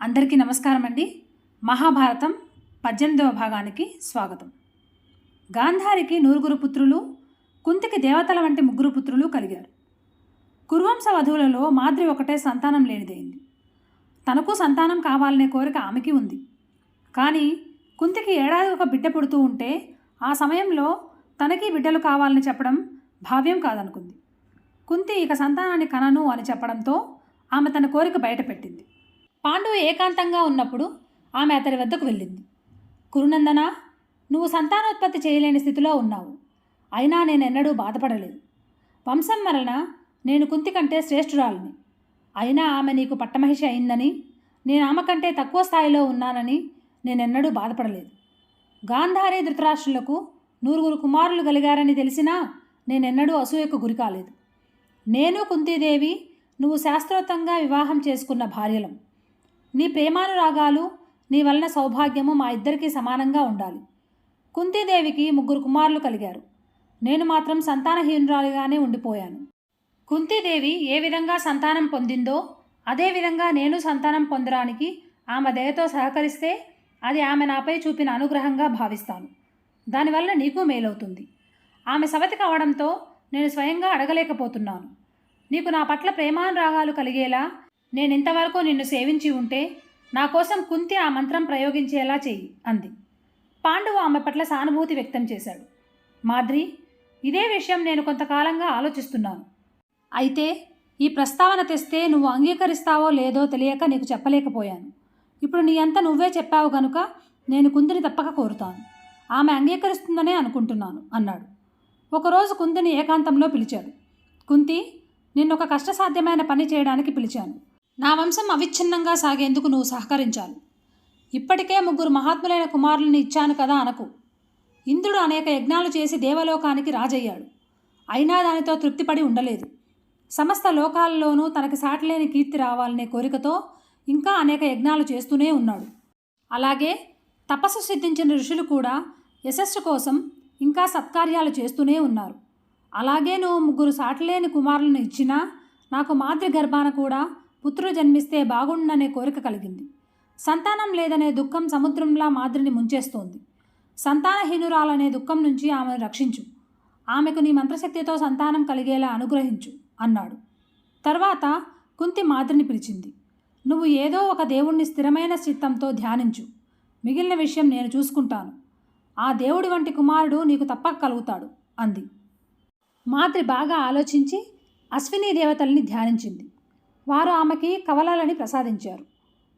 అందరికీ నమస్కారం అండి. మహాభారతం 18వ భాగానికి స్వాగతం. గాంధారికి 9 పుత్రులు, కుంతికి దేవతల వంటి 3 పుత్రులు కలిగారు. కురువంశ వధువులలో మాద్రి ఒకటే సంతానం లేనిదైంది. తనకు సంతానం కావాలనే కోరిక ఆమెకి ఉంది. కానీ కుంతికి ఏడాది ఒక బిడ్డ పుడుతూ ఉంటే ఆ సమయంలో తనకి బిడ్డలు కావాలని చెప్పడం భావ్యం కాదనుకుంది. కుంతి ఇక సంతానాన్ని కనను అని చెప్పడంతో ఆమె తన కోరిక బయటపెట్టింది. పాండువు ఏకాంతంగా ఉన్నప్పుడు ఆమె అతడి వద్దకు వెళ్ళింది. కురునందన, నువ్వు సంతానోత్పత్తి చేయలేని స్థితిలో ఉన్నావు. అయినా నేనెన్నడూ బాధపడలేదు. వంశం వలన నేను కుంతి కంటే శ్రేష్ఠురాలిని. అయినా ఆమె నీకు పట్టమహిషి అయిందని, నేను ఆమె కంటే తక్కువ స్థాయిలో ఉన్నానని నేనెన్నడూ బాధపడలేదు. గాంధారి ధృతరాష్ట్రులకు 9 కుమారులు కలిగారని తెలిసినా నేనెన్నడూ అసూయకు గురి కాలేదు. నేను కుంతీదేవి నువ్వు శాస్త్రోక్తంగా వివాహం చేసుకున్న భార్యలం. నీ ప్రేమానురాగాలు, నీ వలన సౌభాగ్యము మా ఇద్దరికీ సమానంగా ఉండాలి. కుంతీదేవికి 3 కుమారులు కలిగారు. నేను మాత్రం సంతానహీనురాలిగానే ఉండిపోయాను. కుంతీదేవి ఏ విధంగా సంతానం పొందిందో అదేవిధంగా నేను సంతానం పొందడానికి ఆమె దయతో సహకరిస్తే అది ఆమె నాపై చూపిన అనుగ్రహంగా భావిస్తాను. దానివల్ల నీకు మేలవుతుంది. ఆమె సవతి కావడంతో నేను స్వయంగా అడగలేకపోతున్నాను. నీకు నా పట్ల ప్రేమానురాగాలు కలిగేలా నేనింతవరకు నిన్ను సేవించి ఉంటే నా కోసం కుంతి ఆ మంత్రం ప్రయోగించేలా చెయ్యి అంది. పాండువు ఆమె పట్ల సానుభూతి వ్యక్తం చేశాడు. మాద్రి, ఇదే విషయం నేను కొంతకాలంగా ఆలోచిస్తున్నాను. అయితే ఈ ప్రస్తావన తెస్తే నువ్వు అంగీకరిస్తావో లేదో తెలియక నీకు చెప్పలేకపోయాను. ఇప్పుడు నీ అంతా నువ్వే చెప్పావు గనుక నేను కుంతిని తప్పక కోరుతాను. ఆమె అంగీకరిస్తుందనే అనుకుంటున్నాను అన్నాడు. ఒకరోజు కుంతిని ఏకాంతంలో పిలిచాడు. కుంతి, నిన్నొక కష్టసాధ్యమైన పని చేయడానికి పిలిచాను. నా వంశం అవిచ్ఛిన్నంగా సాగేందుకు నువ్వు సహకరించాలి. ఇప్పటికే 3 మహాత్ములైన కుమారులను ఇచ్చాను కదా అనకు. ఇంద్రుడు అనేక యజ్ఞాలు చేసి దేవలోకానికి రాజయ్యాడు. అయినా దానితో తృప్తిపడి ఉండలేదు. సమస్త లోకాలలోనూ తనకి సాటిలేని కీర్తి రావాలనే కోరికతో ఇంకా అనేక యజ్ఞాలు చేస్తూనే ఉన్నాడు. అలాగే తపస్సు సిద్ధించిన ఋషులు కూడా యశస్సు కోసం ఇంకా సత్కార్యాలు చేస్తూనే ఉన్నారు. అలాగే నువ్వు 3 సాటిలేని కుమారులను ఇచ్చినా నాకు మాద్రి గర్భాన కూడా పుత్రుడు జన్మిస్తే బాగుండనే కోరిక కలిగింది. సంతానం లేదనే దుఃఖం సముద్రంలా మాద్రిని ముంచేస్తోంది. సంతానహీనురాలనే దుఃఖం నుంచి ఆమెను రక్షించు. ఆమెకు నీ మంత్రశక్తితో సంతానం కలిగేలా అనుగ్రహించు అన్నాడు. తర్వాత కుంతి మాద్రిని పిలిచింది. నువ్వు ఏదో ఒక దేవుణ్ణి స్థిరమైన చిత్తంతో ధ్యానించు. మిగిలిన విషయం నేను చూసుకుంటాను. ఆ దేవుడి వంటి కుమారుడు నీకు తప్పక కలుగుతాడు అంది. మాద్రి బాగా ఆలోచించి అశ్విని దేవతల్ని ధ్యానించింది. వారు ఆమెకి కవలలని ప్రసాదించారు.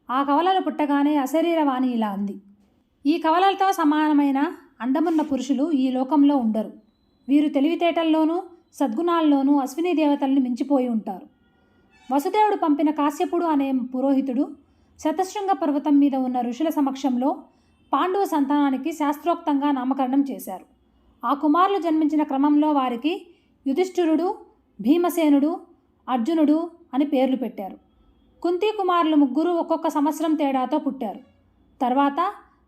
ఆ కవలలు పుట్టగానే అశరీరవాణి ఇలా అంది. ఈ కవలలతో సమానమైన అందమున్న పురుషులు ఈ లోకంలో ఉండరు. వీరు తెలివితేటల్లోనూ సద్గుణాల్లోనూ అశ్విని దేవతల్ని మించిపోయి ఉంటారు. వసుదేవుడు పంపిన కాశ్యపుడు అనే పురోహితుడు శతశృంగ పర్వతం మీద ఉన్న ఋషుల సమక్షంలో పాండవ సంతానానికి శాస్త్రోక్తంగా నామకరణం చేశారు. ఆ కుమారులు జన్మించిన క్రమంలో వారికి యుధిష్ఠిరుడు, భీమసేనుడు, అర్జునుడు అని పేర్లు పెట్టారు. కుంతి కుమారులు 3 ఒక్కొక్క సంవత్సరం తేడాతో పుట్టారు. తర్వాత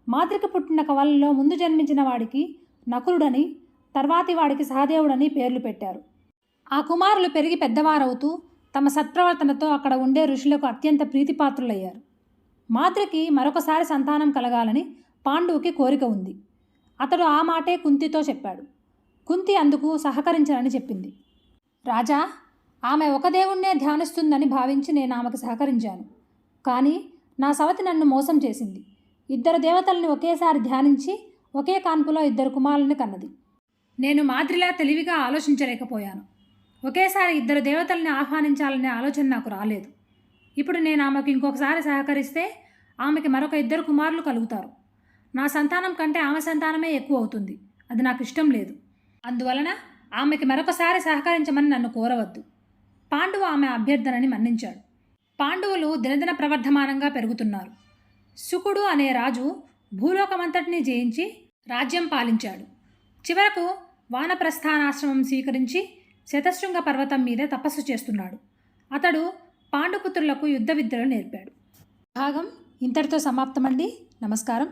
మాద్రికి పుట్టిన కవలలో ముందు జన్మించిన వాడికి నకులుడని, తర్వాతి వాడికి సహదేవుడని పేర్లు పెట్టారు. ఆ కుమారులు పెరిగి పెద్దవారవుతూ తమ సత్ప్రవర్తనతో అక్కడ ఉండే ఋషులకు అత్యంత ప్రీతిపాత్రులయ్యారు. మాద్రికి మరొకసారి సంతానం కలగాలని పాండువుకి కోరిక ఉంది. అతడు ఆ మాటే కుంతితో చెప్పాడు. కుంతి అందుకు సహకరించనని చెప్పింది. రాజా, ఆమె ఒక దేవుణ్ణే ధ్యానిస్తుందని భావించి నేను ఆమెకు సహకరించాను. కానీ నా సవతి నన్ను మోసం చేసింది. 2 దేవతల్ని ఒకేసారి ధ్యానించి ఒకే కాన్పులో 2 కుమారులని కన్నది. నేను మాద్రిలా తెలివిగా ఆలోచించలేకపోయాను. ఒకేసారి 2 దేవతల్ని ఆహ్వానించాలనే ఆలోచన నాకు రాలేదు. ఇప్పుడు నేను ఆమెకు ఇంకొకసారి సహకరిస్తే ఆమెకి మరొక 2 కుమారులు కలుగుతారు. నా సంతానం కంటే ఆమె సంతానమే ఎక్కువ అవుతుంది. అది నాకు ఇష్టం లేదు. అందువలన ఆమెకి మరొకసారి సహకరించమని నన్ను కోరవద్దు. పాండువు ఆమె అభ్యర్థనని మన్నించాడు. పాండవులు దినదిన ప్రవర్ధమానంగా పెరుగుతున్నారు. శుకుడు అనే రాజు భూలోకమంతటినీ జయించి రాజ్యం పాలించాడు. చివరకు వానప్రస్థానాశ్రమం స్వీకరించి శతశృంగ పర్వతం మీద తపస్సు చేస్తున్నాడు. అతడు పాండుపుత్రులకు యుద్ధ విద్యలు నేర్పాడు. భాగం ఇంతటితో సమాప్తమండి. నమస్కారం.